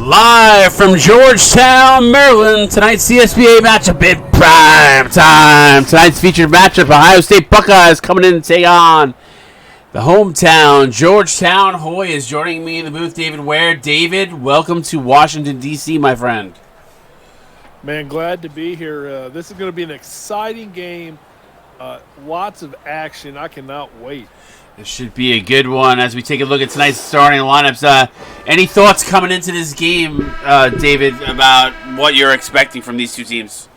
Live from Georgetown, Maryland, tonight's CSBA matchup in prime time. Tonight's featured matchup, Ohio State Buckeyes coming in to take on the hometown, Georgetown. Hoy is joining me in the booth, David Ware. David, welcome to Washington, D.C., my friend. Man, glad to be here. This is going to be an exciting game. Lots of action. I cannot wait. This should be a good one as we take a look at tonight's starting lineups. Any thoughts coming into this game, David, about what you're expecting from these two teams?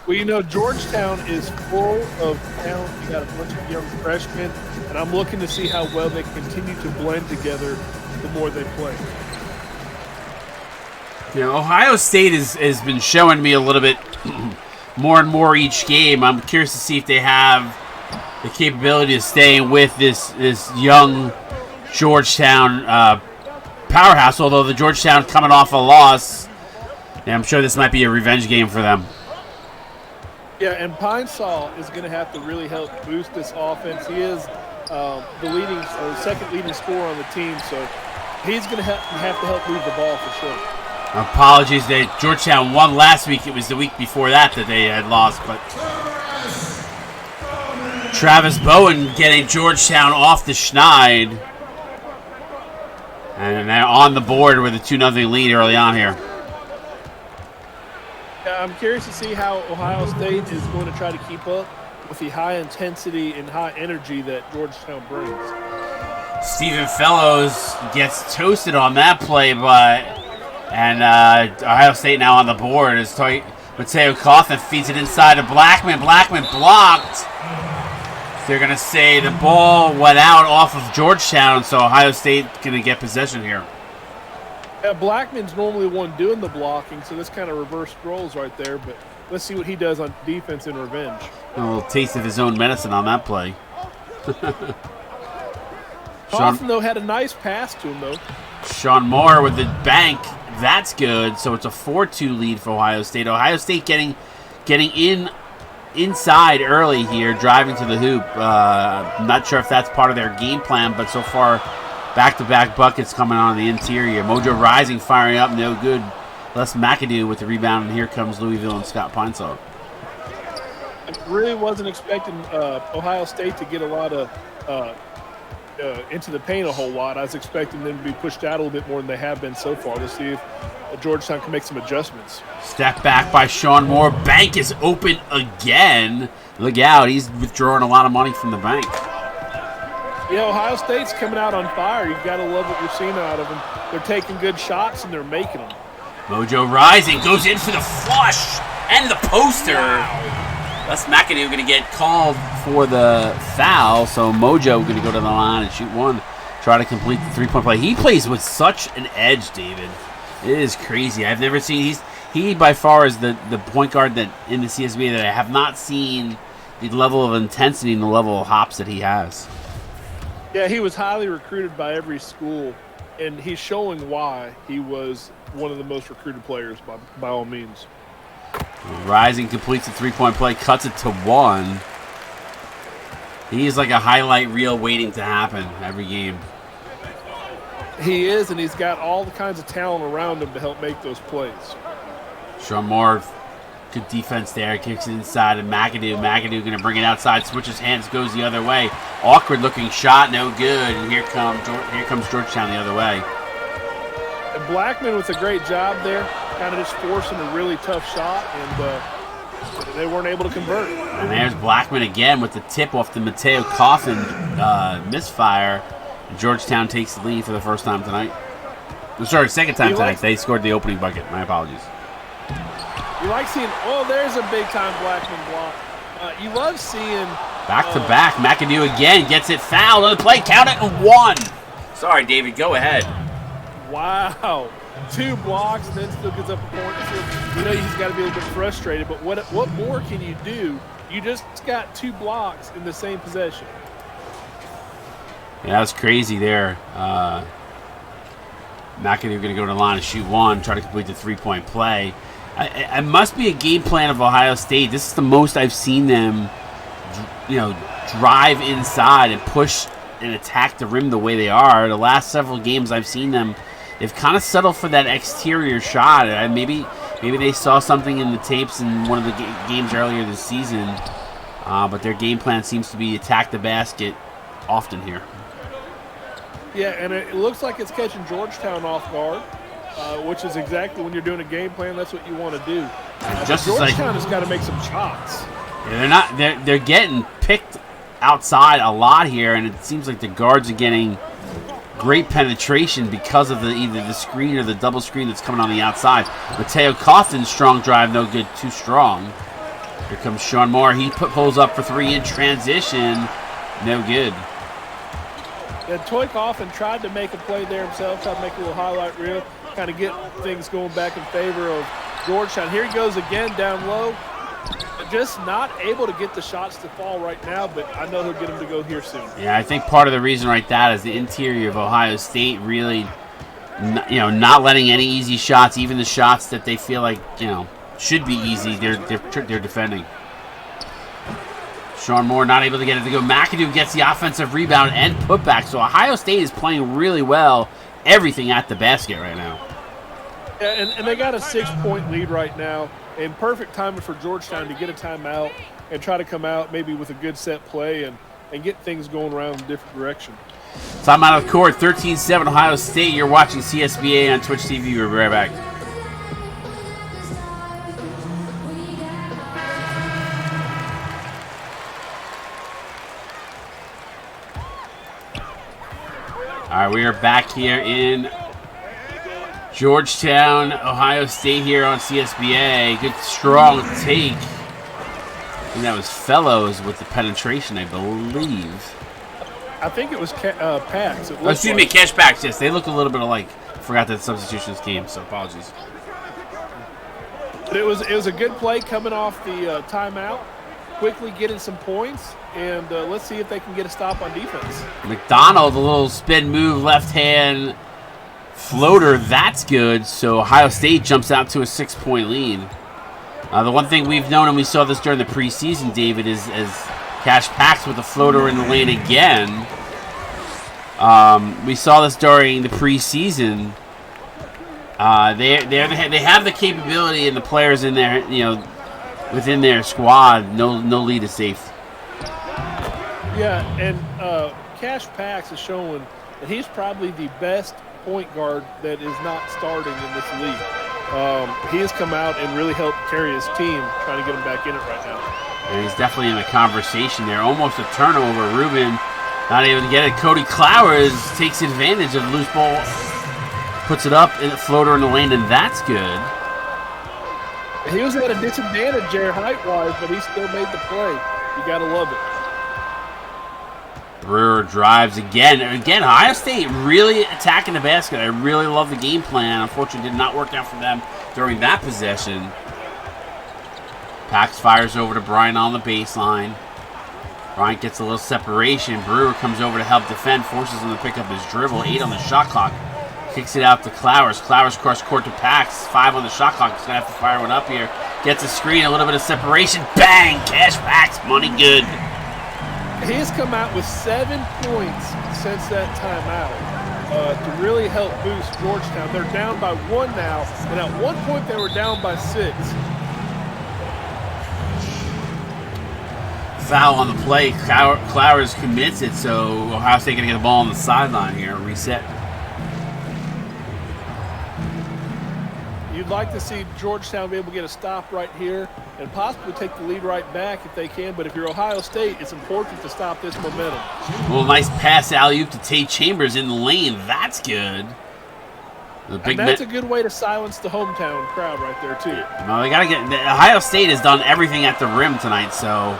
Well, you know, Georgetown is full of talent. You got a bunch of young freshmen, and I'm looking to see how well they continue to blend together the more they play. You know, Ohio State has been showing me a little bit more and more each game. I'm curious to see if they have the capability of staying with this young Georgetown powerhouse, although the Georgetown coming off a loss, and I'm sure this might be a revenge game for them. Yeah, and Pinesaw is going to have to really help boost this offense. He is the second leading scorer on the team, so he's going to have to help move the ball for sure. Apologies, Georgetown won last week. It was the week before that they had lost, but Travis Bowen getting Georgetown off the schneid. And they're on the board with a 2-0 lead early on here. Yeah, I'm curious to see how Ohio State is going to try to keep up with the high intensity and high energy that Georgetown brings. Stephen Fellows gets toasted on that play, and Ohio State now on the board as Mateo Coffin feeds it inside to Blackman. Blackman blocked. They're going to say the ball went out off of Georgetown, so Ohio State going to get possession here. Yeah, Blackman's normally the one doing the blocking, so this kind of reversed roles right there, but let's see what he does on defense in revenge. A little taste of his own medicine on that play. Coffin, though, had a nice pass to him, though. Sean Moore with the bank. That's good. So it's a 4-2 lead for Ohio State. Ohio State getting inside early here, driving to the hoop. I'm not sure if that's part of their game plan, but so far, back-to-back buckets coming on the interior. Mojo Rising firing up, no good. Les McAdoo with the rebound, and here comes Louisville and Scott Pinesaw. I really wasn't expecting Ohio State to get a lot of into the paint a whole lot. I was expecting them to be pushed out a little bit more than they have been so far. Let's see if Georgetown can make some adjustments. Step back by Sean Moore. Bank is open again. Look out. He's withdrawing a lot of money from the bank. Yeah, Ohio State's coming out on fire. You've got to love what you're seeing out of them. They're taking good shots, and they're making them. Mojo Rising goes in for the flush and the poster. Wow. Les McAdoo going to get called for the foul, so Mojo going to go to the line and shoot one. Try to complete the three-point play. He plays with such an edge, David. It is crazy. I've never seen he by far is the point guard that in the CSBA that I have not seen the level of intensity and the level of hops that he has. Yeah, he was highly recruited by every school, and he's showing why he was one of the most recruited players by all means. Rising completes the three-point play, cuts it to one. He is like a highlight reel waiting to happen every game. He is, and he's got all the kinds of talent around him to help make those plays. Sean Moore, good defense there. Kicks it inside, and McAdoo going to bring it outside. Switches hands, goes the other way. Awkward-looking shot, no good. And here comes Georgetown the other way. And Blackman with a great job there, kind of just forcing a really tough shot, and they weren't able to convert. And there's Blackman again with the tip off the Mateo Coffin misfire. Georgetown takes the lead for the first time tonight. Sorry, second time tonight. They scored the opening bucket. My apologies. You like seeing, there's a big-time Blackman block. You love seeing... Back-to-back. McAdoo again gets it fouled on the play. Count it and one. Sorry, David. Go ahead. Wow. 2 blocks and then still gets up a point. You know he's got to be a little bit frustrated, but what more can you do? You just got 2 blocks in the same possession. Yeah, that was crazy there. McAdoo going to go to the line and shoot one, try to complete the three-point play. It must be a game plan of Ohio State. This is the most I've seen them, drive inside and push and attack the rim the way they are. The last several games I've seen them they've kind of settled for that exterior shot. Maybe they saw something in the tapes in one of the games earlier this season, but their game plan seems to be attack the basket often here. Yeah, and it looks like it's catching Georgetown off guard, which is exactly when you're doing a game plan. That's what you want to do. Georgetown has got to make some shots. Yeah, they're getting picked outside a lot here, and it seems like the guards are getting great penetration because of either the screen or the double screen that's coming on the outside. Mateo Coffin's strong drive, no good, too strong. Here comes Sean Moore. He pulls up for three in transition, no good. Yeah, Toy Coffin tried to make a play there himself, tried to make a little highlight reel, kind of get things going back in favor of Georgetown. Here he goes again down low. Just not able to get the shots to fall right now, but I know he'll get them to go here soon. Yeah, I think part of the reason right that is the interior of Ohio State really, not letting any easy shots, even the shots that they feel like, should be easy, they're defending. Sean Moore not able to get it to go. McAdoo gets the offensive rebound and putback, so Ohio State is playing really well, everything at the basket right now. Yeah, and they got a 6-point lead right now. And perfect timing for Georgetown to get a timeout and try to come out maybe with a good set play and get things going around in a different direction. Time out of the court, 13-7 Ohio State. You're watching CSBA on Twitch TV. We'll be right back. All right, we are back here in Georgetown, Ohio State here on CSBA. Good strong take. And that was Fellows with the penetration, I believe. I think it was Pax. Excuse me, Cash Packs. Yes, they look a little bit alike. Forgot that substitutions came, so apologies. But it was a good play coming off the timeout, quickly getting some points, and let's see if they can get a stop on defense. McDonald, a little spin move, left hand floater, that's good. So Ohio State jumps out to a 6-point lead. The one thing we've known, and we saw this during the preseason, David, is as Cash Packs with a floater in the lane again. We saw this during the preseason. They have the capability and the players in there, within their squad. No lead is safe. Yeah, and Cash Packs is showing that he's probably the best point guard that is not starting in this league. He has come out and really helped carry his team, trying to get him back in it right now. And he's definitely in the conversation there. Almost a turnover. Ruben not able to get it. Cody Clowers takes advantage of the loose ball, puts it up in a floater in the lane, and that's good. He was at a disadvantage there height-wise, but he still made the play. You got to love it. Brewer drives again. Again, Ohio State really attacking the basket. I really love the game plan. Unfortunately, did not work out for them during that possession. Pax fires over to Bryant on the baseline. Bryant gets a little separation. Brewer comes over to help defend, forces him to pick up his dribble. 8 on the shot clock. Kicks it out to Clowers. Clowers cross court to Pax. 5 on the shot clock. He's going to have to fire one up here. Gets a screen, a little bit of separation. Bang! Cash Pax, money good. He has come out with 7 points since that timeout to really help boost Georgetown. They're down by 1 now, and at one point they were down by 6. Foul on the play. Clowers commits it, so Ohio State going to get the ball on the sideline here. Reset. You'd like to see Georgetown be able to get a stop right here and possibly take the lead right back if they can. But if you're Ohio State, it's important to stop this momentum. Well, nice pass alley-oop to Tate Chambers in the lane. That's good. And that's a good way to silence the hometown crowd right there, too. Well, they gotta get. Ohio State has done everything at the rim tonight, so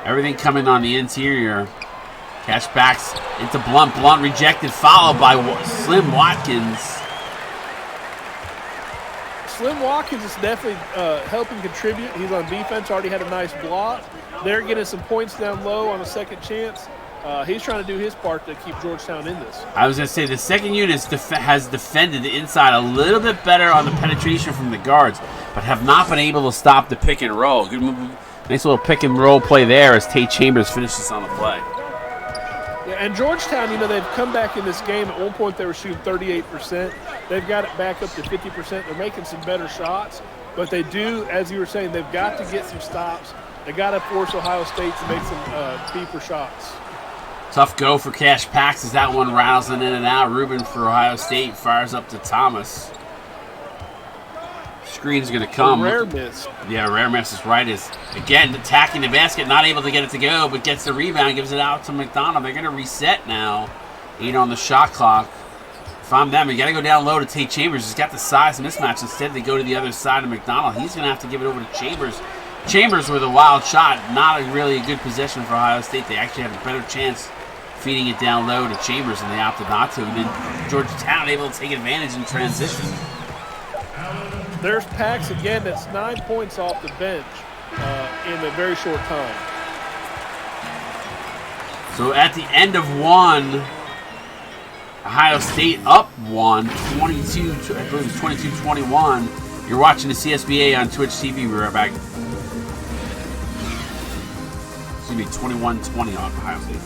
everything coming on the interior. Cash backs into Blunt. Blunt rejected, followed by Slim Watkins. Slim Watkins is definitely helping contribute. He's on defense, already had a nice block. They're getting some points down low on a second chance. He's trying to do his part to keep Georgetown in this. I was going to say the second unit has defended the inside a little bit better on the penetration from the guards, but have not been able to stop the pick and roll. Good move, nice little pick and roll play there as Tate Chambers finishes on the play. Yeah, and Georgetown, they've come back in this game. At one point, they were shooting 38%. They've got it back up to 50%. They're making some better shots, but they do, as you were saying, they've got to get some stops. They got to force Ohio State to make some deeper shots. Tough go for Cash Pax as that one rattling in and out. Rubin for Ohio State fires up to Thomas. Screen's going to come. Rare miss. Yeah, rare miss is right. Is again attacking the basket, not able to get it to go, but gets the rebound, gives it out to McDonald. They're going to reset now. 8 on the shot clock. If I'm them, you got to go down low to Tate Chambers. He's got the size mismatch. Instead, they go to the other side of McDonald. He's going to have to give it over to Chambers. Chambers with a wild shot. Not really a good possession for Ohio State. They actually had a better chance feeding it down low to Chambers, and they opted not to. And then Georgetown able to take advantage in transition. There's Pax again. That's 9 points off the bench in a very short time. So at the end of one, Ohio State up one, 22, I believe it's 22-21. You're watching the CSBA on Twitch TV. We're right back. Excuse me, 21-20 on Ohio State.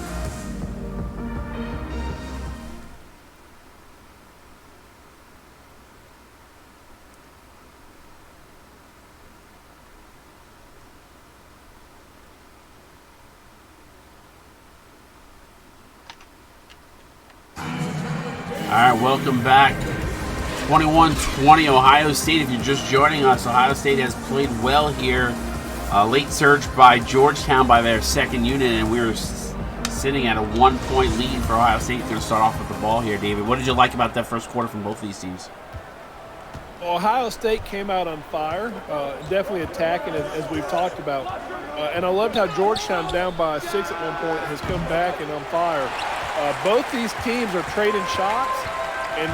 All right, welcome back. 21-20 Ohio State. If you're just joining us, Ohio State has played well here. Late surge by Georgetown by their second unit, and we were sitting at a 1-point lead for Ohio State. Going to start off with the ball here, David. What did you like about that first quarter from both of these teams? Ohio State came out on fire, definitely attacking as we've talked about. And I loved how Georgetown, down by 6 at one point, has come back and on fire. Both these teams are trading shots, and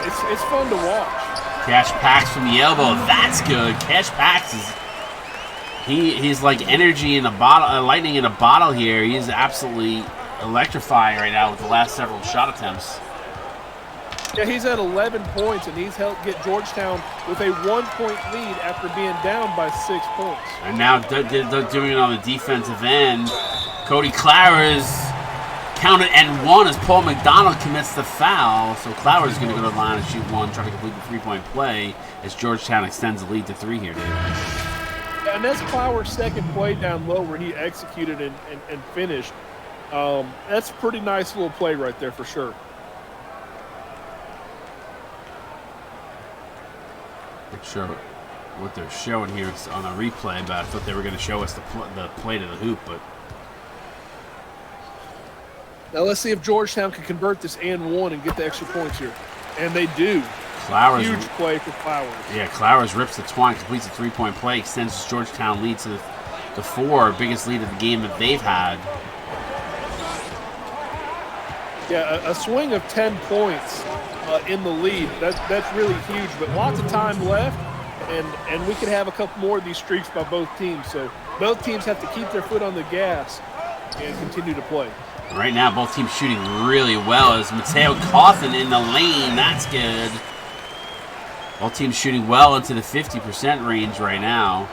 it's fun to watch. Cash Pax from the elbow. That's good. Cash Pax is he's like energy in a bottle, lightning in a bottle here. He's absolutely electrifying right now with the last several shot attempts. Yeah, he's at 11 points, and he's helped get Georgetown with a 1-point lead after being down by 6 points. And now doing it on the defensive end. Cody Clowers counted and one as Paul McDonald commits the foul. So Clowers is going to go to the line and shoot one, try to complete the three-point play as Georgetown extends the lead to 3 here, David. Yeah, and that's Clowers' second play down low where he executed and finished. That's a pretty nice little play right there for sure. Not sure what they're showing here on a replay, but I thought they were going to show us the play to the hoop. But now let's see if Georgetown can convert this and one and get the extra points here, and they do. Clowers, huge play for Clowers. Yeah, Clowers rips the twine, completes a three-point play, extends his Georgetown lead to the 4, biggest lead of the game that they've had. Yeah, a swing of 10 points in the lead. That's really huge, but lots of time left, and we could have a couple more of these streaks by both teams. So both teams have to keep their foot on the gas and continue to play. Right now, both teams shooting really well. As Mateo Cawthon in the lane, that's good. Both teams shooting well into the 50% range right now.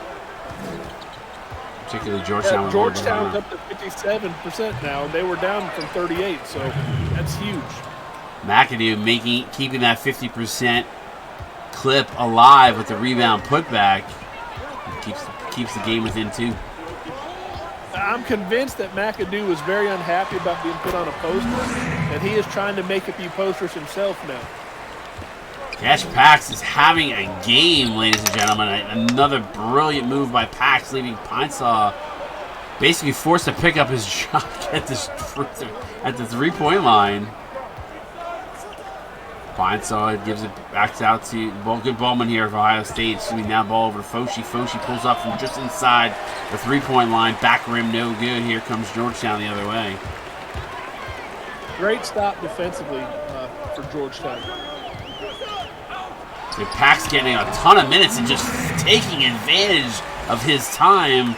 Particularly Georgetown. Yeah, Georgetown's up to 57% now, and they were down from 38, so that's huge. McAdoo keeping that 50% clip alive with the rebound putback. Keeps the game within 2. I'm convinced that McAdoo was very unhappy about being put on a poster, and he is trying to make a few posters himself now. Cash Pax is having a game, ladies and gentlemen. Another brilliant move by Pax, leaving Pinesaw basically forced to pick up his shot at the three-point line. Pinesaw gives it back out to good ballman here for Ohio State. Shooting that ball over to Foshi. Foshi pulls up from just inside the three-point line. Back rim, no good. Here comes Georgetown the other way. Great stop defensively for Georgetown. Pax getting a ton of minutes and just taking advantage of his time.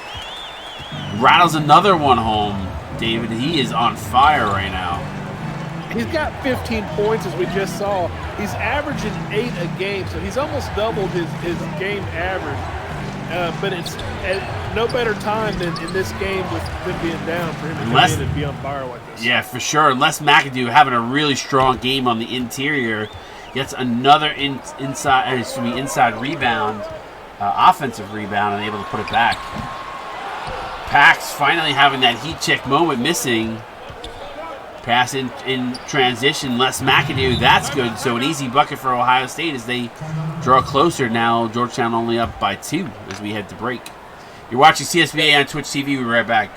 Rattles another one home. David, he is on fire right now. He's got 15 points, as we just saw. He's averaging 8 a game, so he's almost doubled his game average. but it's no better time than in this game with them being down for him to come in and be on fire like this. Yeah, for sure. Unless McAdoo having a really strong game on the interior, gets another inside rebound, offensive rebound, and able to put it back. Pax finally having that heat check moment missing. Pass in transition. Les McAdoo, that's good. So an easy bucket for Ohio State as they draw closer now. Georgetown only up by 2 as we head to break. You're watching CSBA on Twitch TV. We'll be right back.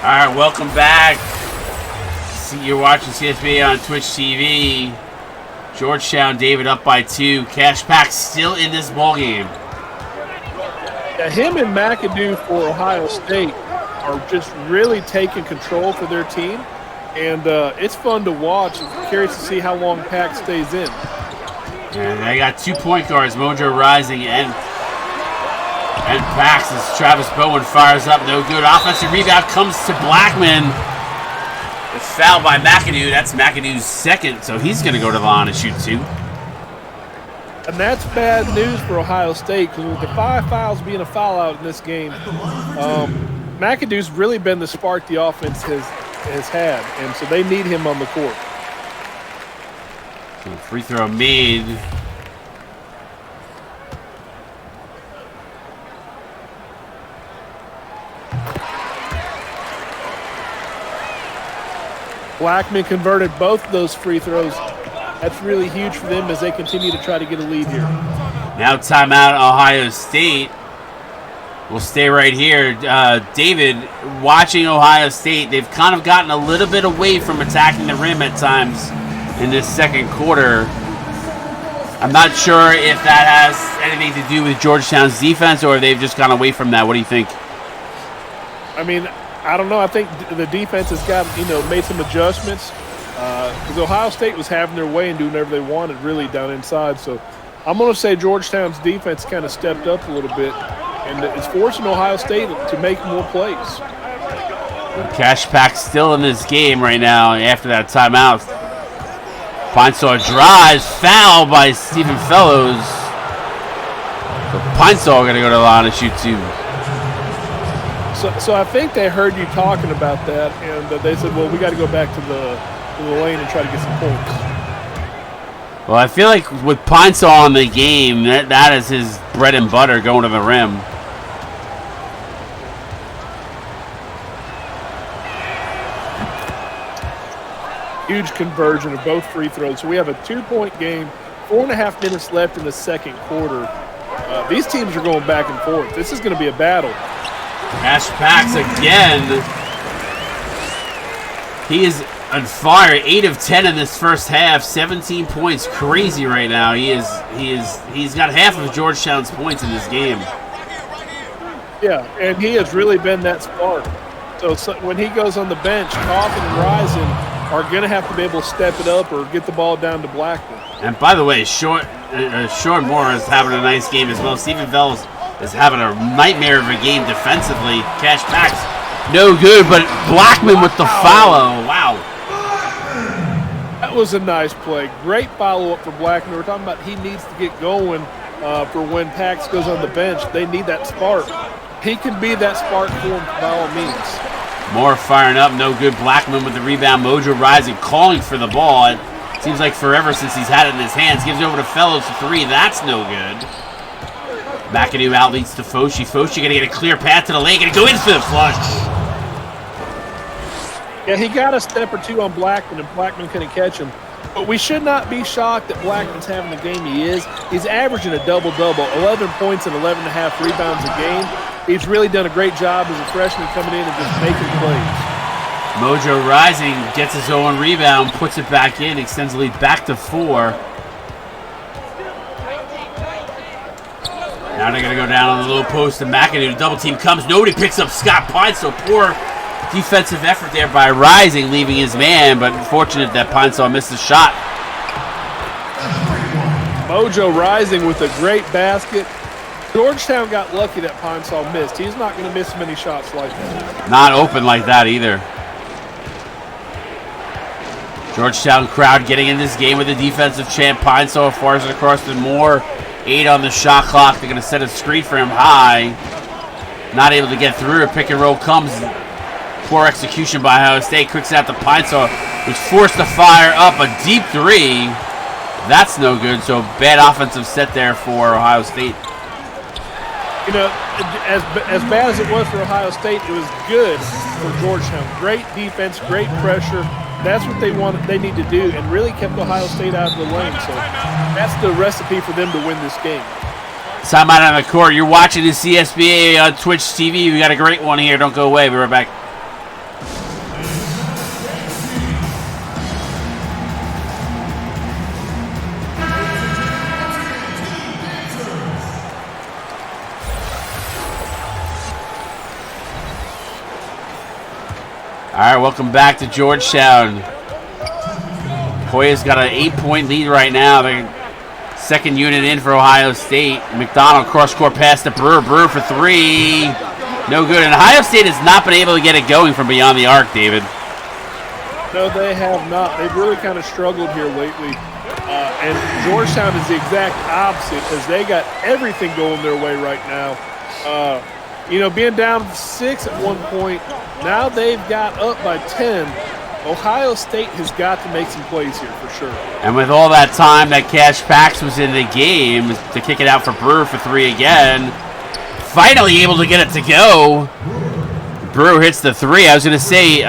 All right, welcome back. You're watching CSBA on Twitch TV. Georgetown, David up by 2. Cash Pack still in this ball game. Yeah, him and McAdoo for Ohio State are just really taking control for their team, and it's fun to watch. I'm curious to see how long Pack stays in. And they got 2 point guards, Mojo Rising and Pax as Travis Bowen fires up. No good. Offensive rebound comes to Blackman. It's fouled by McAdoo. That's McAdoo's second, so he's going to go to the line and shoot 2. And that's bad news for Ohio State because with the 5 fouls being a foul out in this game, McAdoo's really been the spark the offense has had, and so they need him on the court. So free throw made. Blackman converted both of those free throws. That's really huge for them as they continue to try to get a lead here. Now timeout Ohio State. We'll stay right here. David, watching Ohio State, they've kind of gotten a little bit away from attacking the rim at times in this second quarter. I'm not sure if that has anything to do with Georgetown's defense or if they've just gone away from that. What do you think? I mean, I don't know. I think the defense has got, made some adjustments because Ohio State was having their way and doing whatever they wanted really down inside. So I'm going to say Georgetown's defense kind of stepped up a little bit, and it's forcing Ohio State to make more plays. Cash Pack still in this game right now after that timeout. Pinesaw drives, foul by Stephen Fellows. So Pinesaw going to go to the line and shoot 2. So I think they heard you talking about that, and they said, well, we got to go back to the lane and try to get some points. Well, I feel like with Pinesaw in the game, that is his bread and butter going to the rim. Huge conversion of both free throws. So we have a 2-point game, 4.5 minutes left in the second quarter. These teams are going back and forth. This is going to be a battle. Cash Pax again. He is on fire. 8 of 10 in this first half. 17 points. Crazy right now. He's got half of Georgetown's points in this game. Yeah, and he has really been that spark. So when he goes on the bench, Coffin and Rising are going to have to be able to step it up or get the ball down to Blackman. And by the way, Sean Moore is having a nice game as well. Stephen Fellows is having a nightmare of a game defensively. Cash Pax, no good, but Blackman with the follow. Wow. That was a nice play. Great follow-up for Blackman. We're talking about he needs to get going for when Pax goes on the bench. They need that spark. He can be that spark for him by all means. Moore firing up, no good. Blackman with the rebound. Mojo Rising calling for the ball. It Seems like forever since he's had it in his hands. Gives it over to Fellows for 3. That's no good. McAdoo out leads to Foshi. Foshi going to get a clear path to the lane. Going to go in for the flush. Yeah, he got a step or two on Blackman, and Blackman couldn't catch him. But we should not be shocked that Blackman's having the game he is. He's averaging a double-double, 11 points and 11.5 rebounds a game. He's really done a great job as a freshman coming in and just making plays. Mojo Rising gets his own rebound, puts it back in, extends the lead back to 4. Now they're going to go down on the low post, and McAdoo, the double team comes. Nobody picks up Scott Pine, so poor defensive effort there by Rising, leaving his man, but unfortunate that Pine-Saw missed the shot. Mojo Rising with a great basket. Georgetown got lucky that Pine-Saw missed. He's not going to miss many shots like that. Not open like that either. Georgetown crowd getting in this game with the defensive champ. Pine-Saw fires it across the Moore. 8 on the shot clock. They're going to set a screen for him high. Not able to get through. A pick and roll comes. Poor execution by Ohio State. Quick out to Pine-Saw, who's forced to fire up a deep 3. That's no good. So bad offensive set there for Ohio State. You know, as bad as it was for Ohio State, it was good for Georgetown. Great defense, great pressure. That's what they need to do, and really kept Ohio State out of the lane. So that's the recipe for them to win this game. Timeout on the court. You're watching the CSBA on Twitch TV. We got a great one here. Don't go away. We'll be right back. All right, welcome back to Georgetown. Hoya's got an 8-point lead right now. They're second unit in for Ohio State. McDonald cross-court pass to Brewer. Brewer for 3. No good. And Ohio State has not been able to get it going from beyond the arc, David. No, they have not. They've really kind of struggled here lately. And Georgetown is the exact opposite, as they got everything going their way right now. Being down 6 at one point, now they've got up by 10. Ohio State has got to make some plays here for sure. And with all that time that Cash Pax was in the game to kick it out for Brewer for 3 again, finally able to get it to go. Brewer hits the 3. I was going to say,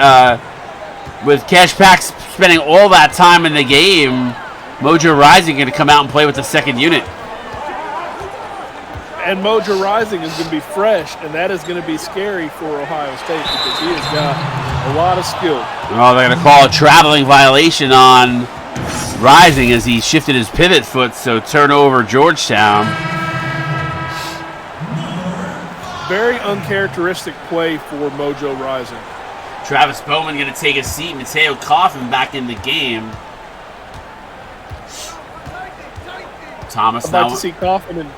with Cash Pax spending all that time in the game, Mojo Rising going to come out and play with the second unit. And Mojo Rising is going to be fresh, and that is going to be scary for Ohio State because he has got a lot of skill. Oh, they're going to call a traveling violation on Rising as he shifted his pivot foot, so turnover Georgetown. Very uncharacteristic play for Mojo Rising. Travis Bowman going to take a seat. Mateo Coffin back in the game. Thomas I'd like to see Coffin and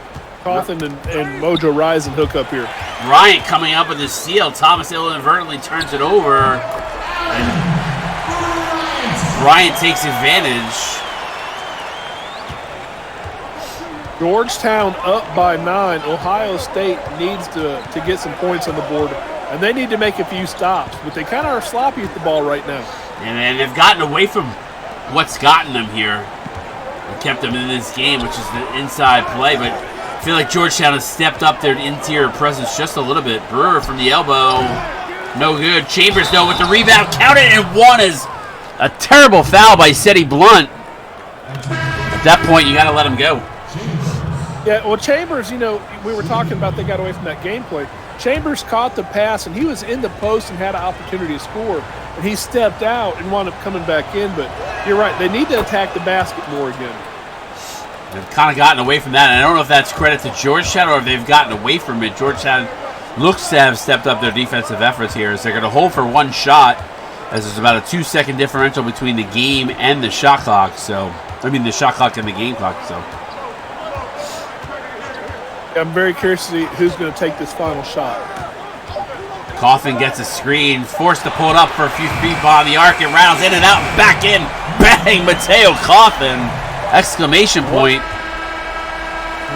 Mojo Rising hook up here. Bryant coming up with his steal. Thomas inadvertently turns it over. And Bryant takes advantage. Georgetown up by 9. Ohio State needs to get some points on the board. And they need to make a few stops. But they kind of are sloppy at the ball right now. And they've gotten away from what's gotten them here. And kept them in this game, which is the inside play. But I feel like Georgetown has stepped up their interior presence just a little bit. Brewer from the elbow. No good. Chambers, though, with the rebound. Counted, and 1 is a terrible foul by Seti Blunt. At that point, you got to let him go. Yeah, well, Chambers, we were talking about they got away from that gameplay. Chambers caught the pass, and he was in the post and had an opportunity to score. And he stepped out and wound up coming back in. But you're right, they need to attack the basket more again. They've kind of gotten away from that. And I don't know if that's credit to Georgetown or if they've gotten away from it. Georgetown looks to have stepped up their defensive efforts here as they're going to hold for 1 shot, as there's about a 2-second differential between the game and the shot clock. The shot clock and the game clock. So I'm very curious to see who's going to take this final shot. Coffin gets a screen, forced to pull it up for a few feet behind the arc. It rattles in and out, back in, bang, Mateo Coffin! Exclamation point.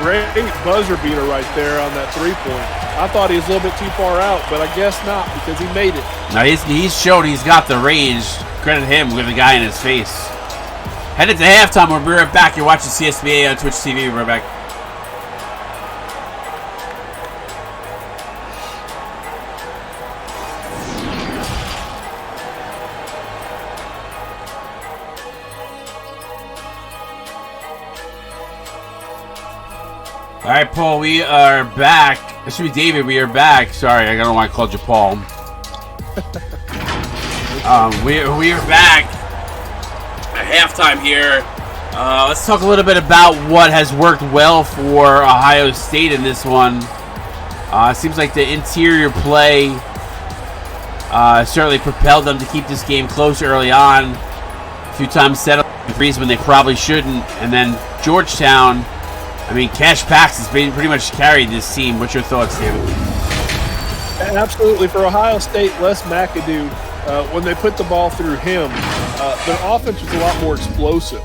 Great buzzer beater right there on that 3-point. I thought he was a little bit too far out, but I guess not because he made it. Now he's shown he's got the range. Credit him with the guy in his face. Headed to halftime. We'll be right back. You're watching CSBA on Twitch TV. We're right back. All right, Paul, we are back. It should be David. We are back. Sorry, I don't know why I called you Paul. We are back at halftime here. Let's talk a little bit about what has worked well for Ohio State in this one. It seems like the interior play certainly propelled them to keep this game close early on. A few times set up threes when they probably shouldn't. And then Georgetown, I mean, Cash Pax has been pretty much carried this team. What's your thoughts, David? Absolutely. For Ohio State, Les McAdoo, when they put the ball through him, their offense was a lot more explosive,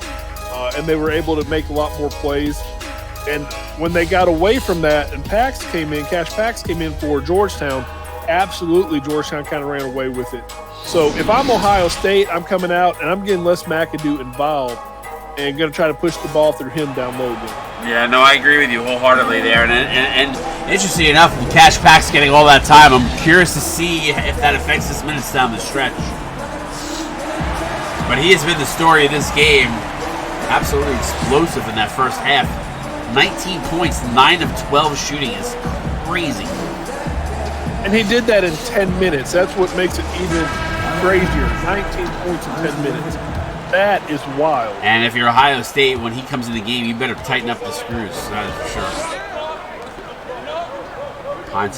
and they were able to make a lot more plays. And when they got away from that and Cash Pax came in for Georgetown, absolutely Georgetown kind of ran away with it. So if I'm Ohio State, I'm coming out and I'm getting Les McAdoo involved and going to try to push the ball through him down low again. Yeah, no, I agree with you wholeheartedly there. And interesting enough, with Cash Pax getting all that time, I'm curious to see if that affects his minutes down the stretch. But he has been the story of this game. Absolutely explosive in that first half. 19 points, 9 of 12 shooting is crazy. And he did that in 10 minutes. That's what makes it even crazier. 19 points in 10 minutes. That is wild. And if you're Ohio State, when he comes in the game, you better tighten up the screws. That is for sure.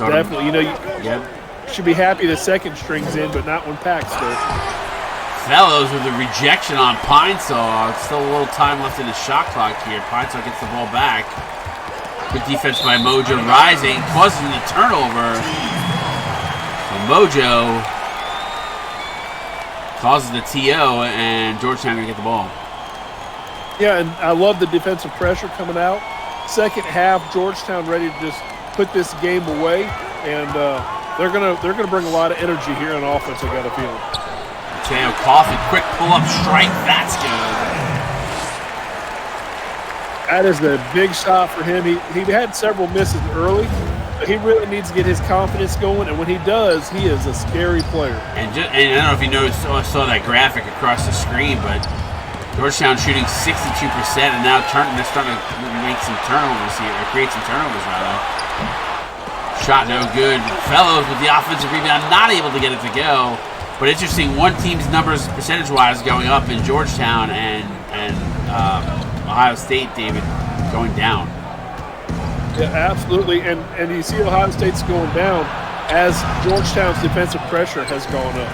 Definitely. You know, you should be happy the second string's in, but not when Pax does. Fellows with a rejection on Pinesaw. Still a little time left in the shot clock here. Pinesaw gets the ball back. Good defense by Mojo Rising, causing the turnover. So Mojo causes the TO, and Georgetown going to get the ball. Yeah, and I love the defensive pressure coming out. Second half, Georgetown ready to just put this game away, and they're gonna bring a lot of energy here on offense, I got a feeling. Mateo Coffey, quick pull-up strike. That's good. That is a big shot for him. He had several misses early, but he really needs to get his confidence going, and when he does, he is a scary player. And I don't know if you saw that graphic across the screen, but Georgetown shooting 62%, and now they're starting to make some turnovers here, or create some turnovers rather. Shot no good. Fellows with the offensive rebound, not able to get it to go. But interesting, one team's numbers percentage-wise going up in Georgetown, and Ohio State, David, going down. Yeah, absolutely. And you see Ohio State's going down as Georgetown's defensive pressure has gone up.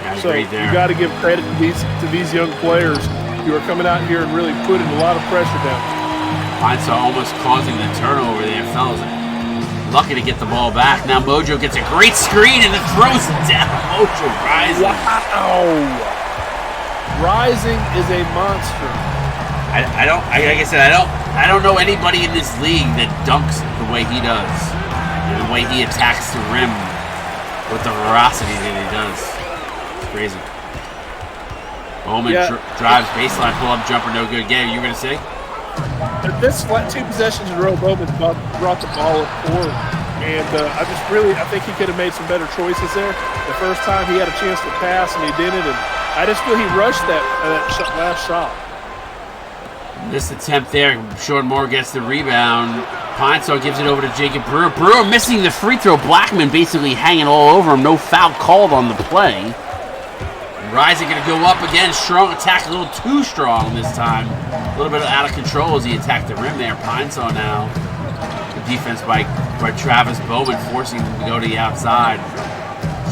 Yeah, so you got to give credit to these young players who are coming out here and really putting a lot of pressure down. Pinesaw almost causing the turnover there, fellas. Lucky to get the ball back. Now Mojo gets a great screen and then throws it down. Mojo Rising. Wow. Rising is a monster. Like I said, I don't know anybody in this league that dunks the way he does. And the way he attacks the rim with the veracity that he does. It's crazy. Bowman drives baseline, pull-up jumper, no good. Gabe, you were going to say? This two possessions in a row, Bowman brought the ball up forward. And I think he could have made some better choices there. The first time he had a chance to pass and he didn't. And I just feel he rushed that last shot. This attempt there, Sean Moore gets the rebound. Pinesaw gives it over to Jacob Brewer. Brewer missing the free throw. Blackman basically hanging all over him. No foul called on the play. Rising going to go up again. Strong attack, a little too strong this time. A little bit out of control as he attacked the rim there. Pinesaw now. Good defense by Travis Bowman, forcing him to go to the outside.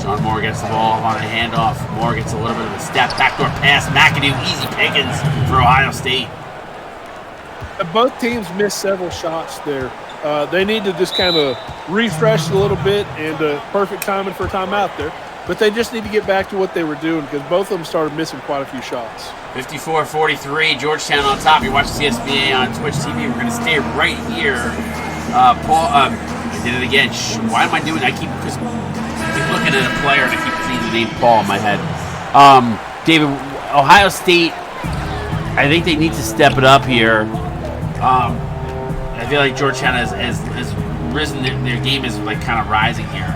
Sean Moore gets the ball on a handoff. Moore gets a little bit of a step. Backdoor pass. McAdoo, easy pickings for Ohio State. Both teams missed several shots there. They need to just kind of refresh a little bit, and perfect timing for a timeout there. But they just need to get back to what they were doing because both of them started missing quite a few shots. 54-43, Georgetown on top. You're watching CSBA on Twitch TV. We're going to stay right here. Paul, I did it again. Why am I doing that? I keep looking at a player and I keep seeing the name Paul in my head. David, Ohio State, I think they need to step it up here. I feel like Georgetown has risen. Their game is like kind of rising here.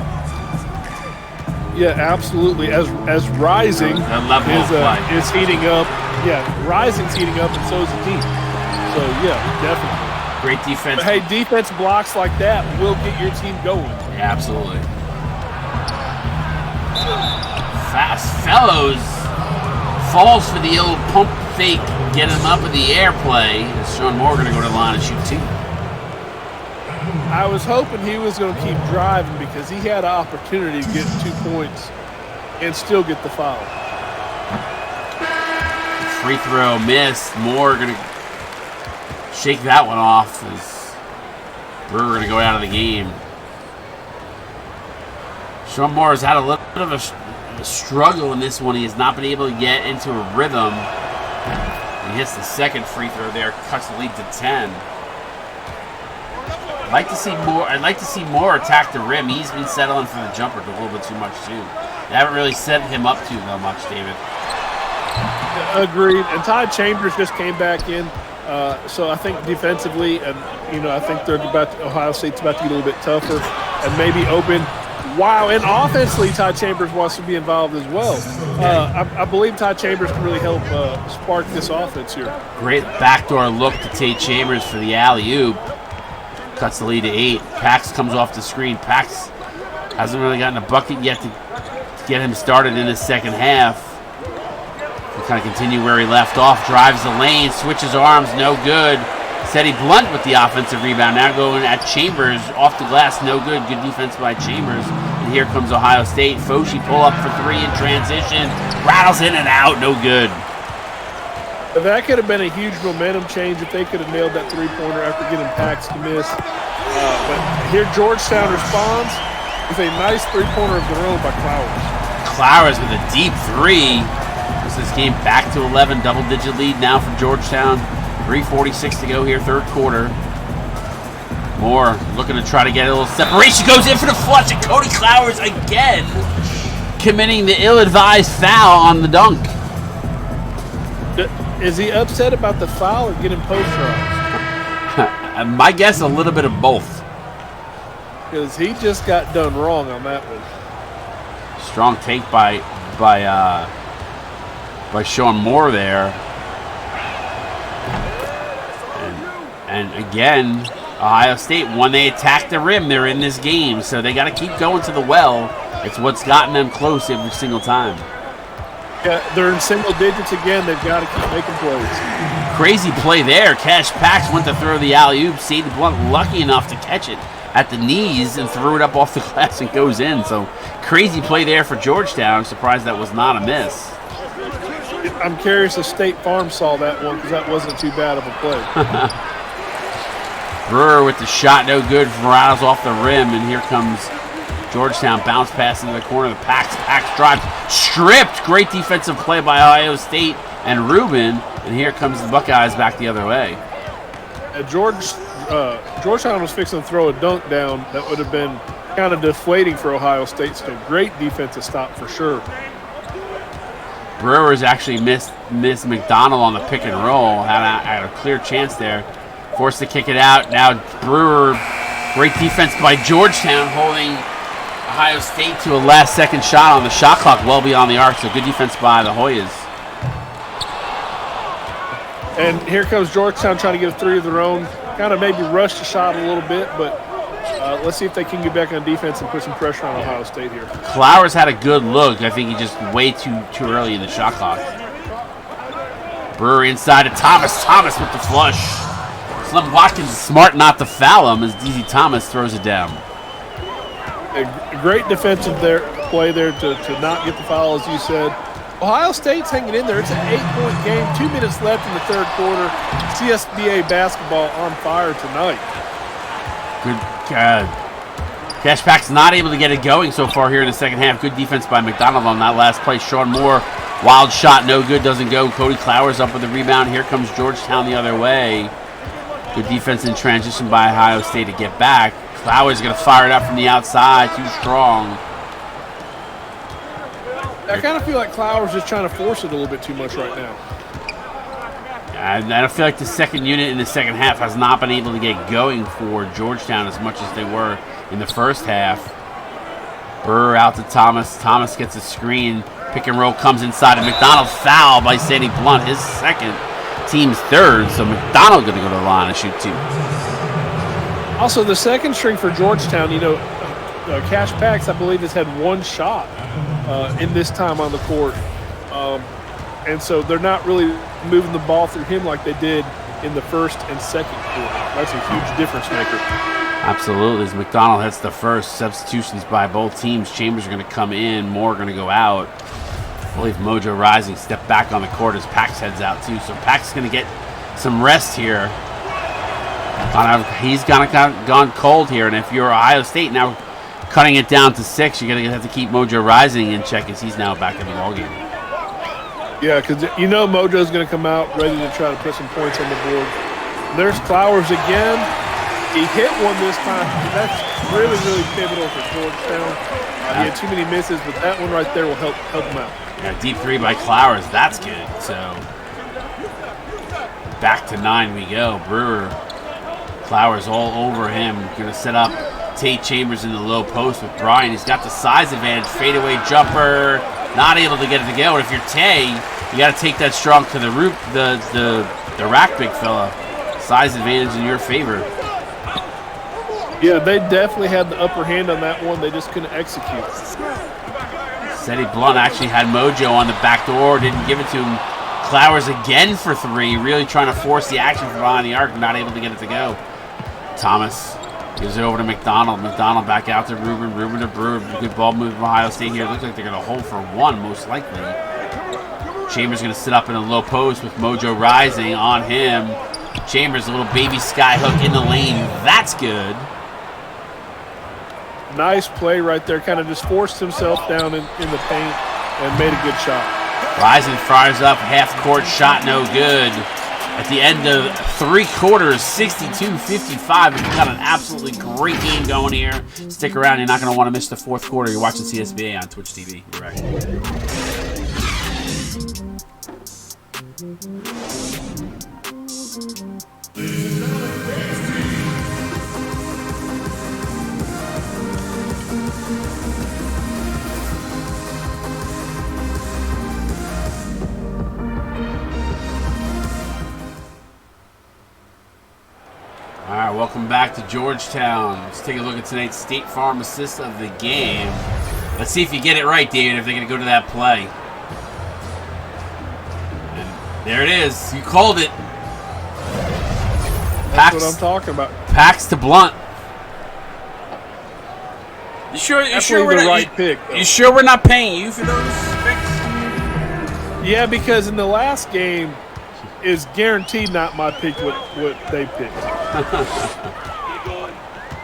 Yeah, absolutely. As Rising is heating up. Yeah, Rising's heating up, and so is the team. So yeah, definitely. Great defense. But hey, defense blocks like that will get your team going. Yeah, absolutely. Fast Fellows falls for the old pump fake, get him up in the air play. Sean Moore going to go to the line and shoot 2. I was hoping he was going to keep driving because he had an opportunity to get 2 points and still get the foul. Free throw missed. Moore going to shake that one off as Brewer going to go out of the game. Sean Moore has had a little bit of a struggle in this one. He has not been able to get into a rhythm. He hits the second free throw there, cuts the lead to 10. I'd like to see Moore attack the rim. He's been settling for the jumper a little bit too much too. They haven't really set him up too much, David. Agreed. And Ty Chambers just came back in, so I think defensively, and I think Ohio State's about to get a little bit tougher and maybe open. Wow, and offensively, Ty Chambers wants to be involved as well. I believe Ty Chambers can really help spark this offense here. Great backdoor look to Tate Chambers for the alley-oop. Cuts the lead to 8. Pax comes off the screen. Pax hasn't really gotten a bucket yet to get him started in the second half. He'll kind of continue where he left off. Drives the lane, switches arms, no good. Seti Blunt with the offensive rebound. Now going at Chambers, off the glass, no good. Good defense by Chambers. And here comes Ohio State. Foshi pull up for 3 in transition. Rattles in and out, no good. That could have been a huge momentum change if they could have nailed that 3-pointer after getting Pax to miss. But here Georgetown responds with a nice 3-pointer of their own by Clowers. Clowers with a deep 3. Puts this game back to 11. Double-digit lead now for Georgetown. 3:46 to go here, third quarter. Moore looking to try to get a little separation. Goes in for the flush, and Cody Clowers again committing the ill-advised foul on the dunk. Is he upset about the foul or getting posterized? My guess, a little bit of both. Because he just got done wrong on that one. Strong take by Sean Moore there. And again, Ohio State, when they attack the rim, they're in this game. So they got to keep going to the well. It's what's gotten them close every single time. Yeah, they're in single digits again. They've got to keep making plays. Crazy play there. Cash Pax went to throw the alley-oop. Seti Blunt lucky enough to catch it at the knees and threw it up off the glass and goes in. So crazy play there for Georgetown. I'm surprised that was not a miss. I'm curious if State Farm saw that one because that wasn't too bad of a play. Brewer with the shot, no good. Rattles off the rim, and here comes Georgetown. Bounce pass into the corner. The Pax drives, stripped. Great defensive play by Ohio State and Rubin, and here comes the Buckeyes back the other way. Georgetown was fixing to throw a dunk down that would have been kind of deflating for Ohio State. So great defensive stop for sure. Brewers actually missed McDonald on the pick and roll. Had a clear chance there. Forced to kick it out. Now Brewer, great defense by Georgetown, holding Ohio State to a last-second shot on the shot clock, well beyond the arc. So good defense by the Hoyas. And here comes Georgetown trying to get a 3 of their own. Kind of maybe rush the shot a little bit, but let's see if they can get back on defense and put some pressure on Ohio State here. Clowers had a good look. I think he just way too early in the shot clock. Brewer inside to Thomas. Thomas with the flush. Slim Watkins is smart not to foul him as DZ Thomas throws it down. A great defensive play there to not get the foul, as you said. Ohio State's hanging in there. It's an 8-point game. 2 minutes left in the third quarter. CSBA basketball on fire tonight. Good. Cash Pack's not able to get it going so far here in the second half. Good defense by McDonald on that last play. Sean Moore, wild shot, no good, doesn't go. Cody Clowers up with the rebound. Here comes Georgetown the other way. Good defense in transition by Ohio State to get back. Clowers going to fire it up from the outside. Too strong. I kind of feel like Clowers is trying to force it a little bit too much right now. Yeah, And I feel like the second unit in the second half has not been able to get going for Georgetown as much as they were in the first half. Brewer out to Thomas. Thomas gets a screen. Pick and roll comes inside. And McDonald foul by Sandy Blunt, his second, team's third. So McDonald going to go to the line and shoot 2. Also, the second string for Georgetown, Cash Pax, I believe, has had 1 shot in this time on the court. And so they're not really moving the ball through him like they did in the first and second quarter. That's a huge difference maker. Absolutely. As McDonald hits the first, substitutions by both teams. Chambers are going to come in. Moore going to go out. I believe Mojo Rising step back on the court as Pax heads out too. So Pax is going to get some rest here. He's kind of gone cold here. And if you're Ohio State now cutting it down to 6, you're going to have to keep Mojo Rising in check as he's now back in the ballgame. Yeah, because Mojo's going to come out ready to try to put some points on the board. There's Flowers again. He hit one this time. That's really, really pivotal for Georgetown. He had too many misses, but that one right there will help him out. Yeah, deep 3 by Flowers. That's good. So back to 9 we go. Brewer, Flowers all over him. Going to set up Tate Chambers in the low post with Brian. He's got the size advantage. Fadeaway jumper. Not able to get it to go. And if you're Tay, you got to take that strong to the root, the rack, big fella. Size advantage in your favor. Yeah, they definitely had the upper hand on that one. They just couldn't execute. Sandy Blunt actually had Mojo on the back door. Didn't give it to him. Flowers again for 3. Really trying to force the action from behind the arc. Not able to get it to go. Thomas gives it over to McDonald. McDonald back out to Ruben. Ruben to Brewer. Good ball move from Ohio State here. Looks like they're going to hold for 1, most likely. Chambers going to sit up in a low post with Mojo Rising on him. Chambers, a little baby sky hook in the lane. That's good. Nice play right there. Kind of just forced himself down in the paint and made a good shot. Rising fires up. Half-court shot, no good. At the end of 3 quarters, 62-55. We've got an absolutely great game going here. Stick around. You're not going to want to miss the 4th quarter. You're watching CSBA on Twitch TV. You're right. All right, welcome back to Georgetown. Let's take a look at tonight's State Farm assist of the game. Let's see if you get it right, David, if they're going to go to that play. And there it is. You called it. That's what I'm talking about. Pax to Blunt. You sure we're the not, right pick? You sure we're not paying you for those picks? Yeah, because in the last game, is guaranteed not my pick what they picked.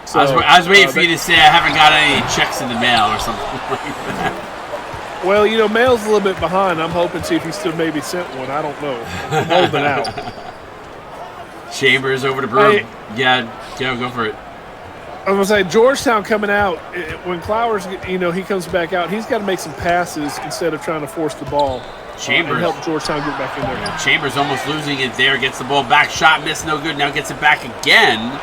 So, I was waiting for you to say I haven't got any checks in the mail or something like that. Well, mail's a little bit behind. I'm hoping to see if he still maybe sent one. I don't know. I'm holding out. Chambers over to Brewer. Yeah, go for it. I was going to say, Georgetown coming out, when Flowers, he comes back out, he's got to make some passes instead of trying to force the ball. Chambers and help Georgetown get back in there. Yeah, Chambers almost losing it there. Gets the ball back. Shot missed. No good. Now gets it back again.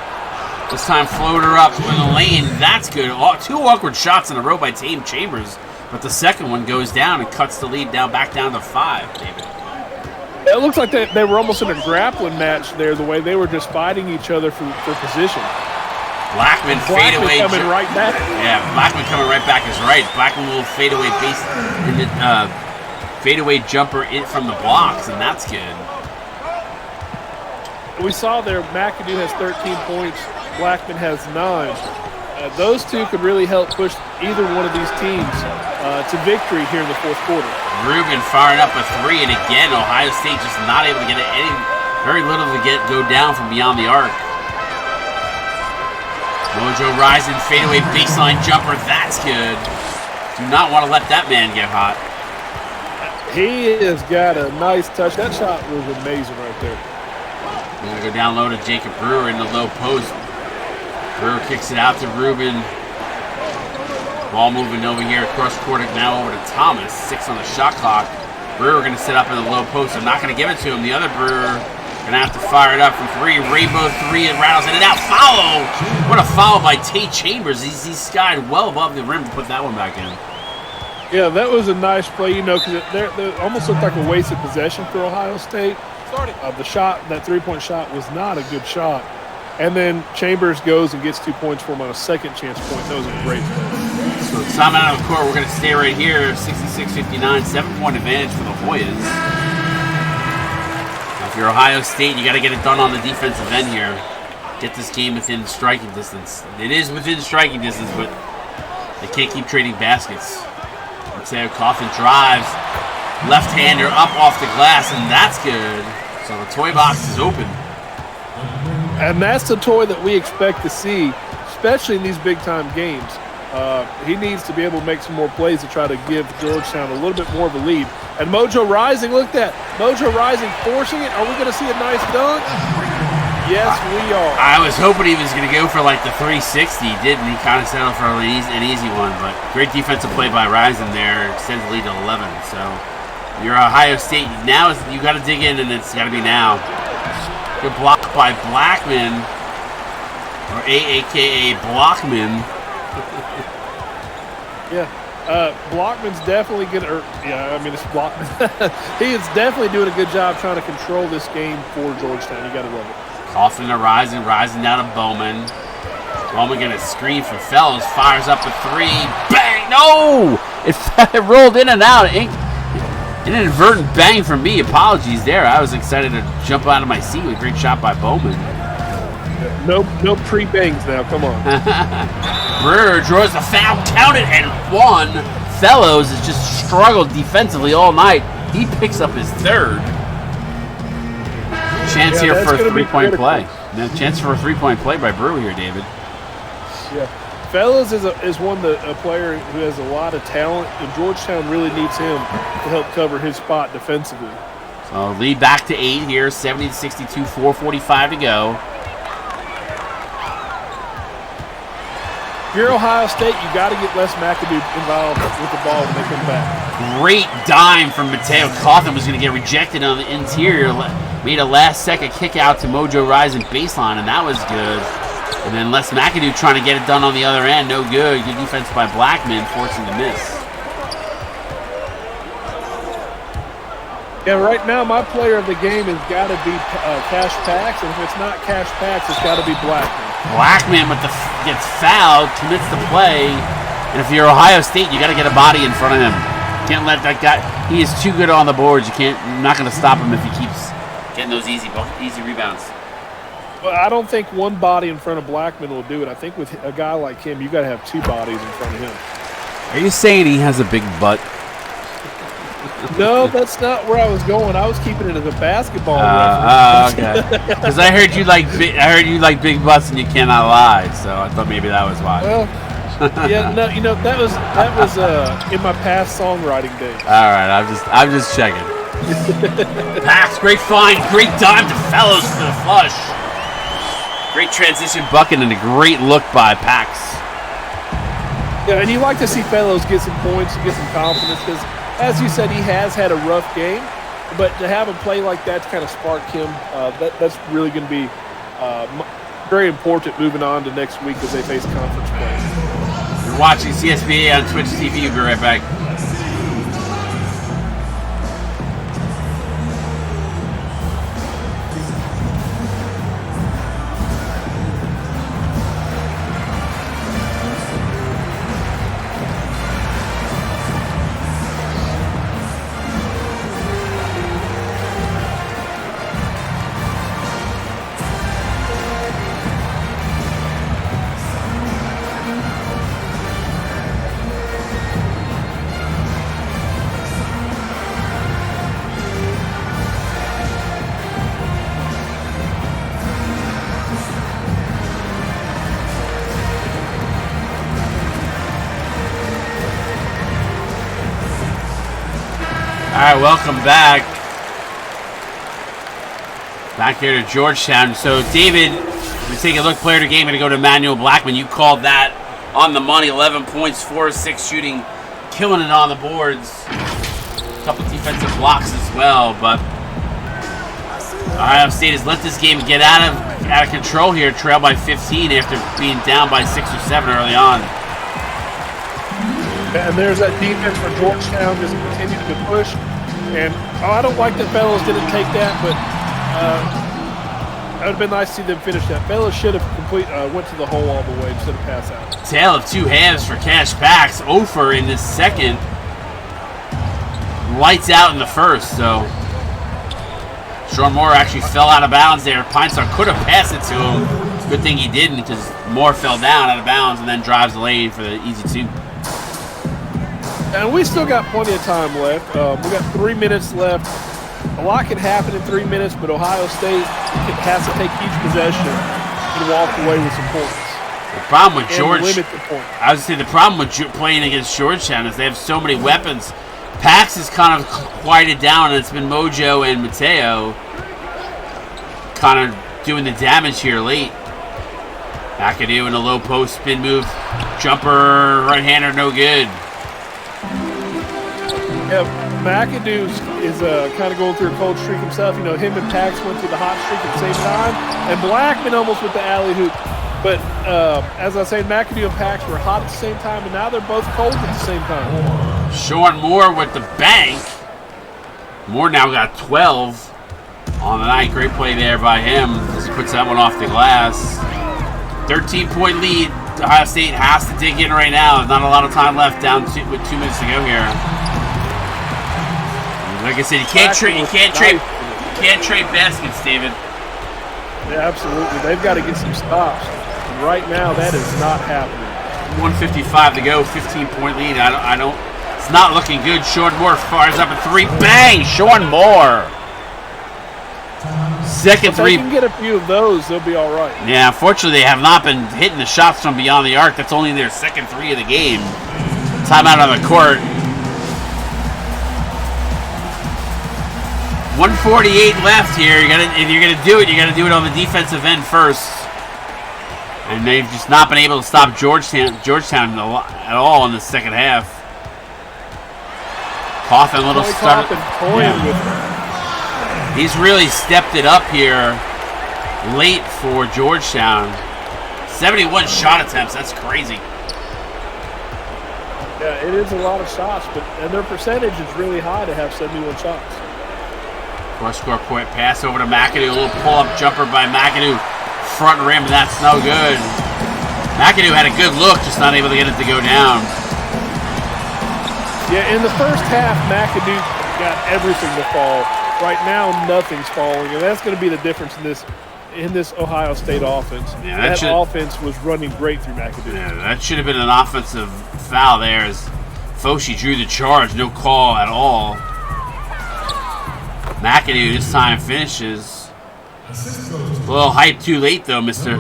This time floater up in the lane. That's good. 2 awkward shots in a row by Team Chambers. But the second one goes down and cuts the lead back down to 5, David. It looks like they were almost in a grappling match there, the way they were just fighting each other for position. Blackman fadeaway coming right back. Yeah, Blackman coming right back is right. Blackman little fadeaway base in the fadeaway jumper in from the blocks, and that's good. We saw there McAdoo has 13 points, Blackman has 9. Those two could really help push either one of these teams to victory here in the 4th quarter. Ruben firing up a 3, and again, Ohio State just not able to get it very little to go down from beyond the arc. Mojo Rising fadeaway baseline jumper, that's good. Do not want to let that man get hot. He has got a nice touch. That shot was amazing right there. We're going to go down low to Jacob Brewer in the low post. Brewer kicks it out to Ruben. Ball moving over here across court now over to Thomas. 6 on the shot clock. Brewer going to sit up in the low post. I'm not going to give it to him. The other Brewer Gonna have to fire it up from 3. Rainbow 3 and rattles in and out. Follow! What a foul by Tate Chambers. He's skied well above the rim to put that one back in. Yeah, that was a nice play, you know, because it almost looked like a wasted possession for Ohio State. The shot, that three-point shot, was not a good shot. And then Chambers goes and gets 2 points for him on a second chance point. That was a great play. So time out of the court. We're going to stay right here. 66-59, 7-point advantage for the Hoyas. Now, if you're Ohio State, you got to get it done on the defensive end here. Get this game within striking distance. It is within striking distance, but they can't keep trading baskets. Mateo Coffin drives. Left-hander up off the glass, and that's good. So the toy box is open. And that's the toy that we expect to see, especially in these big-time games. He needs to be able to make some more plays to try to give Georgetown a little bit more of a lead. And Mojo Rising, look at that. Mojo Rising forcing it. Are we going to see a nice dunk? Yes, we are. I was hoping he was going to go for like the 360. He didn't. He kind of settled for an easy one. But great defensive play by Rising there. Extends the lead to 11. So you're Ohio State. Now you got to dig in, and it's got to be now. Good block by Blackman. Or AKA Blockman. Yeah, Blockman's definitely going to, it's Blockman. He is definitely doing a good job trying to control this game for Georgetown. You got to love it. Coffin to Rising down to Bowman. Bowman getting a screen for Fellows, fires up a 3. Bang! No! It rolled in and out. An inadvertent bang from me. Apologies there. I was excited to jump out of my seat with a great shot by Bowman. No pre-bangs now. Come on. Brewer draws the foul, counted, and 1. Fellows has just struggled defensively all night. He picks up his 3rd. Chance here for a 3-point play. Chance for a 3-point play by Brewer here, David. Yeah. Fellows is one a player who has a lot of talent, and Georgetown really needs him to help cover his spot defensively. So lead back to 8 here, 70-62, 4:45 to go. If you're Ohio State, you got to get Les McAdoo involved with the ball when they come back. Great dime from Mateo Coffin. Was going to get rejected on the interior. Made a last-second kick out to Mojo Rising baseline, and that was good. And then Les McAdoo trying to get it done on the other end. No good. Good defense by Blackman, forcing the miss. Yeah, right now my player of the game has got to be Cash Pax, and if it's not Cash Pax, it's got to be Blackman. Blackman gets fouled, commits the play, and if you're Ohio State, you got to get a body in front of him. Can't let that guy. He is too good on the boards. You're not going to stop him if he keeps getting those easy rebounds. Well, I don't think one body in front of Blackman will do it. I think with a guy like him, you got to have 2 bodies in front of him. Are you saying he has a big butt? No, that's not where I was going. I was keeping it as a basketball reference. Okay. Because I heard you like big butts and you cannot lie. So I thought maybe that was why. Well, yeah, no, that was in my past songwriting days. All right, I'm just checking. Pax, great find, great dime to Fellows for the flush. Great transition bucket and a great look by Pax. Yeah, and you like to see Fellows get some points, get some confidence, because as you said, he has had a rough game, but to have him play like that to kind of spark him, that's really going to be very important moving on to next week as they face conference play. You're watching CSBA on Twitch TV. We'll be right back. All right, welcome back. Back here to Georgetown. So, David, we take a look player to game. Going to go to Emmanuel Blackman. You called that on the money. 11 points, 4 of 6 shooting, killing it on the boards. A couple defensive blocks as well, but Ohio State has let this game get out of control here, trail by 15 after being down by 6 or 7 early on. And there's that defense for Georgetown just continuing to push. And I don't like that Fellows didn't take that, but it would have been nice to see them finish that. Fellows should have went to the hole all the way instead of pass out. Tale of two halves for Cash Packs. Ofer in the second. Lights out in the first, so Sean Moore actually fell out of bounds there. Pinestone could have passed it to him. Good thing he didn't, because Moore fell down out of bounds and then drives the lane for the easy 2. And we still got plenty of time left. We got 3 minutes left. A lot can happen in 3 minutes, but Ohio State has to take each possession and walk away with some points. The problem with limit the points. I was saying the problem with playing against Georgetown is they have so many weapons. Pax is kind of quieted down, and it's been Mojo and Mateo kind of doing the damage here late. McAdoo in a low post spin move. Jumper, right-hander, no good. Yeah, McAdoo is kind of going through a cold streak himself. You know, him and Pax went through the hot streak at the same time, and Blackman almost with the alley-hoop. But as I say, McAdoo and Pax were hot at the same time, and now they're both cold at the same time. Sean Moore with the bank. Moore now got 12 on the night. Great play there by him as he puts that one off the glass. 13-point lead. Ohio State has to dig in right now. Not a lot of time left down with 2 minutes to go here. Like I said, you can't trade baskets, David. Yeah, absolutely. They've got to get some stops. And right now, that is not happening. 1:55 to go, 15-point lead. I don't. It's not looking good. Sean Moore fires up a 3. Bang! Sean Moore. Second if 3. they can get a few of those, they'll be all right. Yeah, unfortunately, they have not been hitting the shots from beyond the arc. That's only their second 3 of the game. Timeout on the court. 1:48 left here. If you're gonna do it, you gotta do it on the defensive end first. And they've just not been able to stop Georgetown at all in the second half. Coffin, little start. He's really stepped it up here late for Georgetown. 71 shot attempts. That's crazy. Yeah, it is a lot of shots, and their percentage is really high to have 71 shots. Cross court point pass over to McAdoo. A little pull-up jumper by McAdoo. Front rim, and that's no good. McAdoo had a good look, just not able to get it to go down. Yeah, in the first half, McAdoo got everything to fall. Right now, nothing's falling, and that's going to be the difference in this Ohio State offense. Yeah, that offense was running great through McAdoo. Yeah, that should have been an offensive foul there as Foshi drew the charge. No call at all. McAdoo this time finishes. A little hype too late, though, mister.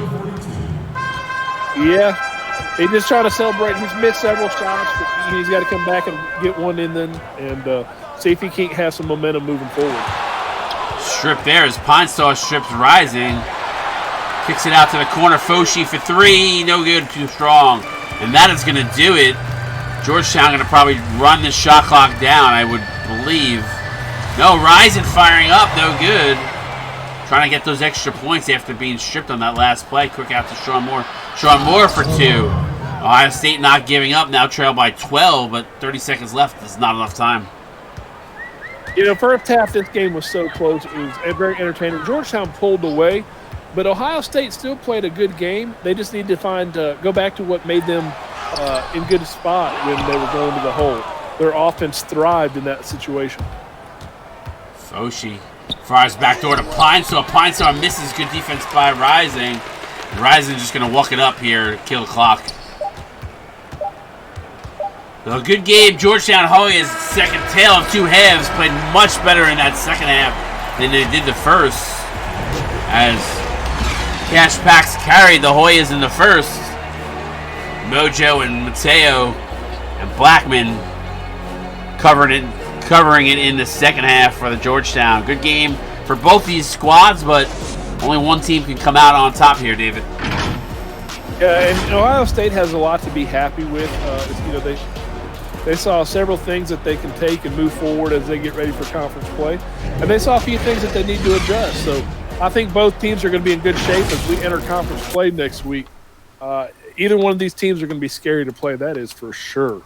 Yeah, he's just trying to celebrate. He's missed several shots, but he's got to come back and get one in then and see if he can't have some momentum moving forward. Strip there as Pinestone strips Rising. Kicks it out to the corner. Foshi for 3. No good, too strong. And that is going to do it. Georgetown going to probably run the shot clock down, I would believe. No, Rising firing up, no good. Trying to get those extra points after being stripped on that last play. Quick out to Sean Moore. Sean Moore for 2. Ohio State not giving up, now trail by 12, but 30 seconds left. That's not enough time. You know, first half, this game was so close. It was very entertaining. Georgetown pulled away, but Ohio State still played a good game. They just need to go back to what made them in good spot when they were going to the hole. Their offense thrived in that situation. Foshi fires back door to Pinestone. Pinestone misses. Good defense by Rising. Rising just going to walk it up here, kill the clock. So good game. Georgetown Hoyas second tale of 2 halves. Played much better in that second half than they did the first. As Cash Packs carried the Hoyas in the first. Mojo and Mateo and Blackman covering it in the second half for the Georgetown. Good game for both these squads, but only one team can come out on top here, David. Yeah, and Ohio State has a lot to be happy with. You know, They saw several things that they can take and move forward as they get ready for conference play, and they saw a few things that they need to adjust. So I think both teams are going to be in good shape as we enter conference play next week. Either one of these teams are going to be scary to play. That is for sure.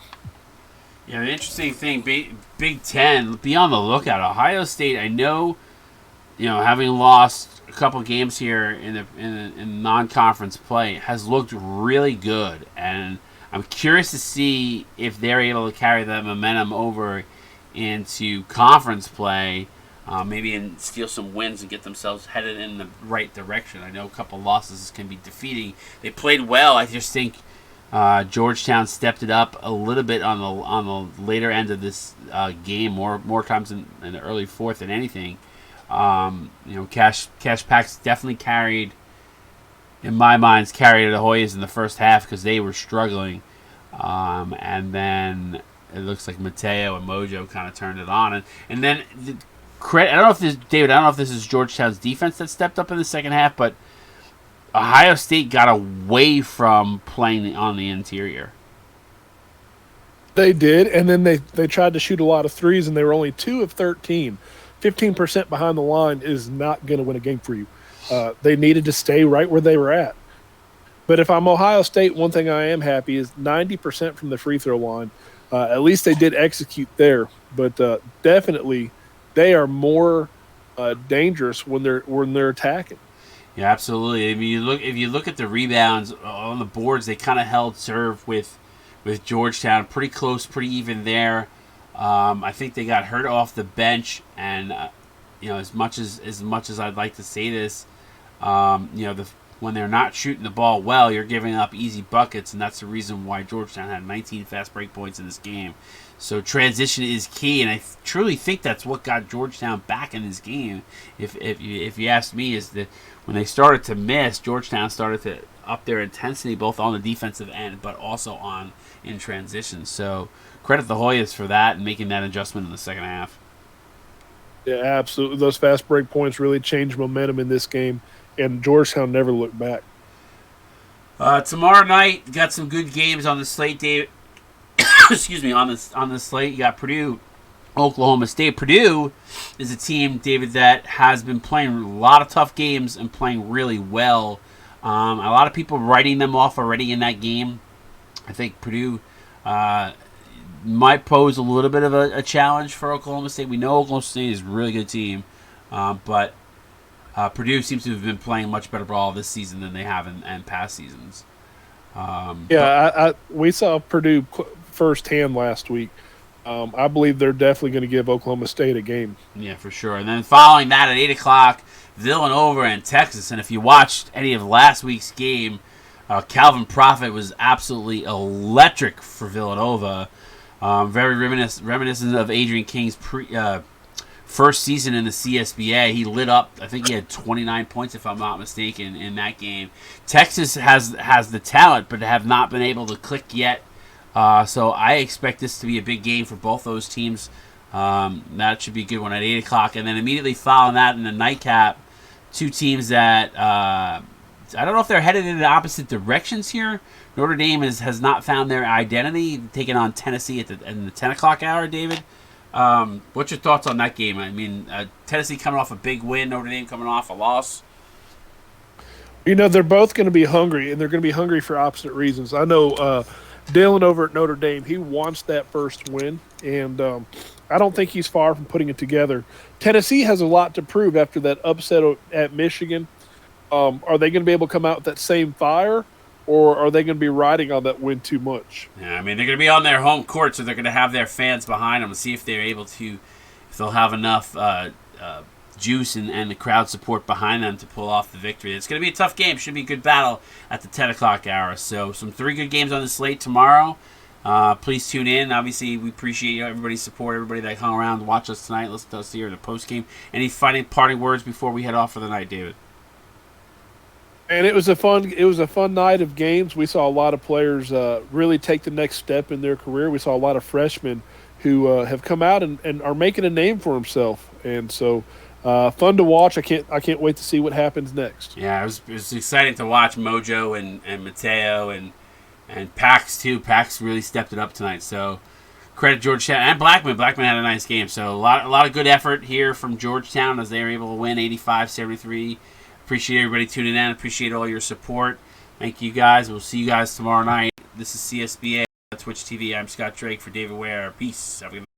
Yeah, the interesting thing, Big Ten, be on the lookout. Ohio State, I know, having lost a couple games here in non-conference play, has looked really good, and I'm curious to see if they're able to carry that momentum over into conference play, maybe and steal some wins and get themselves headed in the right direction. I know a couple losses can be defeating. They played well. I just think Georgetown stepped it up a little bit on the later end of this game, more times in the early fourth than anything. Cash Packs definitely carried, in my mind, the Hoyas in the first half because they were struggling, and then it looks like Mateo and Mojo kind of turned it on, and then I don't know if this is Georgetown's defense that stepped up in the second half, but Ohio State got away from playing on the interior. They did, and then they tried to shoot a lot of threes, and they were only 2 of 13. 15% behind the line is not going to win a game for you. They needed to stay right where they were at. But if I'm Ohio State, one thing I am happy is 90% from the free throw line. At least they did execute there. But definitely, they are more dangerous when they're attacking. Yeah, absolutely. If you look at the rebounds on the boards, they kind of held serve with Georgetown, pretty close, pretty even there. I think they got hurt off the bench, and as much as I'd like to say this, when they're not shooting the ball well, you're giving up easy buckets, and that's the reason why Georgetown had 19 fast break points in this game. So transition is key, and I truly think that's what got Georgetown back in this game. If you ask me, is that when they started to miss, Georgetown started to up their intensity both on the defensive end, but also in transition. So credit the Hoyas for that and making that adjustment in the second half. Yeah, absolutely. Those fast break points really changed momentum in this game, and Georgetown never looked back. Tomorrow night, got some good games on the slate, David. Excuse me, on the slate, you got Purdue, Oklahoma State. Purdue is a team, David, that has been playing a lot of tough games and playing really well. A lot of people writing them off already in that game. I think Purdue might pose a little bit of a challenge for Oklahoma State. We know Oklahoma State is a really good team, but Purdue seems to have been playing much better ball this season than they have in past seasons. We saw Purdue firsthand last week. I believe they're definitely going to give Oklahoma State a game. Yeah, for sure. And then following that at 8 o'clock, Villanova and Texas. And if you watched any of last week's game, Calvin Prophet was absolutely electric for Villanova. Very reminiscent of Adrian King's first season in the CSBA. He lit up. I think he had 29 points, if I'm not mistaken, in that game. Texas has the talent, but have not been able to click yet. So I expect this to be a big game for both those teams. That should be a good one at 8 o'clock. And then immediately following that in the nightcap, two teams that I don't know if they're headed in the opposite directions here. Notre Dame has not found their identity, taking on Tennessee in the 10 o'clock hour, David. What's your thoughts on that game? I mean, Tennessee coming off a big win, Notre Dame coming off a loss. They're both going to be hungry, and they're going to be hungry for opposite reasons. I know Dylan over at Notre Dame, he wants that first win, and I don't think he's far from putting it together. Tennessee has a lot to prove after that upset at Michigan. Are they going to be able to come out with that same fire, or are they going to be riding on that win too much? Yeah, I mean, they're going to be on their home court, so they're going to have their fans behind them and see if they're able to, if they'll have enough juice and the crowd support behind them to pull off the victory. It's going to be a tough game. Should be a good battle at the 10 o'clock hour. So some 3 good games on the slate tomorrow. Please tune in. Obviously, we appreciate everybody's support, everybody that hung around to watch us tonight, listen to us here in the post game. Any parting words before we head off for the night, David? And it was a fun night of games. We saw a lot of players really take the next step in their career. We saw a lot of freshmen who have come out and are making a name for themselves. And so fun to watch. I can't wait to see what happens next. Yeah, it was exciting to watch Mojo and Mateo and Pax too. Pax really stepped it up tonight. So credit Georgetown and Blackman. Blackman had a nice game. So a lot of good effort here from Georgetown as they were able to win 85-73. Appreciate everybody tuning in. Appreciate all your support. Thank you guys. We'll see you guys tomorrow night. This is CSBA, Twitch TV. I'm Scott Drake for David Ware. Peace. Have a good night.